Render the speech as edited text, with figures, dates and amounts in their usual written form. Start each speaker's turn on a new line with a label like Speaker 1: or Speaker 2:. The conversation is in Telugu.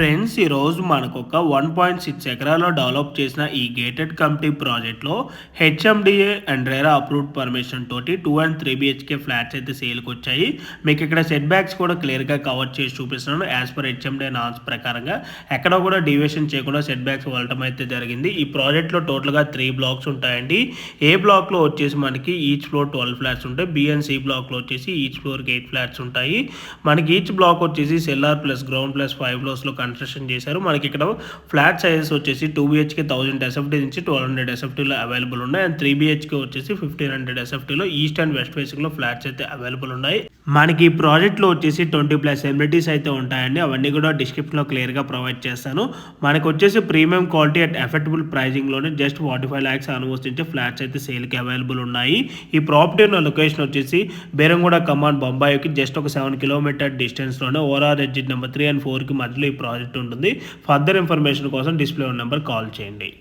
Speaker 1: ఫ్రెండ్స్, ఈరోజు మనకొక 1.6 ఎకరాల్లో డెవలప్ చేసిన ఈ గేటెడ్ కమ్యూనిటీ ప్రాజెక్ట్‌లో HMDA and RERA approved permission తోటి 2 అండ్ 3 బీహెచ్‌కే ఫ్లాట్స్ అయితే సేల్‌కొచ్చాయి. మీకు ఇక్కడ సెట్ బ్యాక్స్ కూడా క్లియర్‌గా కవర్ చేసి చూపిస్తున్నాను. యాజ్ పర్ హెచ్ఎండిఏ నార్మ్స్ ప్రకారంగా ఎక్కడ కూడా డీవియేషన్ చేయకుండా సెట్ బ్యాక్స్ వెళ్ళటం అయితే జరిగింది. ఈ ప్రాజెక్ట్‌లో టోటల్‌గా 3 బ్లాక్స్ ఉంటాయండి. ఏ బ్లాక్‌లో వచ్చేసి మనకి ఈచ్ ఫ్లోర్ 12 ఫ్లాట్స్ ఉంటాయి. బి అండ్ సి బ్లాక్‌లో వచ్చేసి ఈచ్ ఫ్లోర్‌కి 8 ఫ్లాట్స్ ఉంటాయి. మనకి ఈచ్ బ్లాక్ వచ్చేసి సెల్లార్ ప్లస్ గ్రౌండ్ ప్లస్ 5 ఫ్లోర్స్‌లో కన్స్ట్రక్షన్ చేశారు. మనకి ఇక్కడ ఫ్లాట్ సైజెస్ వచ్చేసి 2 బీహెచ్కే 1000 ఎస్ఎఫ్టీ నుంచి 1200 ఎస్ఎఫ్టీలో అవైలబుల్ ఉన్నాయి. అండ్ 3 బీహెచ్కే వచ్చేసి 1500 ఎస్ఎఫ్టీలో ఈస్ట్ అండ్ వెస్ట్ ఫేసింగ్లో ఫ్లాట్స్ అయితే అవైలబుల్ ఉన్నాయి. మనకి ఈ ప్రాజెక్ట్లో వచ్చేసి 20+ ఎమ్యూనిటీస్ అయితే ఉంటాయండి. అవన్నీ కూడా డిస్క్రిప్షన్లో క్లియర్గా ప్రొవైడ్ చేస్తాను. మనకు వచ్చేసి ప్రీమియం క్వాలిటీ అట్ ఎఫెక్టబుల్ ప్రైజింగ్లోనే జస్ట్ 45 lakhs ఆల్మోస్ట్ నుంచి ఫ్లాట్స్ అయితే సేల్కి అవైలబుల్ ఉన్నాయి. ఈ ప్రాపర్టీ ఉన్న లొకేషన్ వచ్చేసి బేరంగూడ కమాన్ బొంబాయికి జస్ట్ ఒక 7 కిలోమీటర్ డిస్టెన్స్లోనే ఓఆర్ ఎగ్జిట్ నెంబర్ 3 and 4కి మధ్యలో ఈ ప్రాజెక్ట్ ఉంటుంది. ఫర్దర్ ఇన్ఫర్మేషన్ కోసం డిస్ప్లే ఉన్న నెంబర్ కాల్ చేయండి.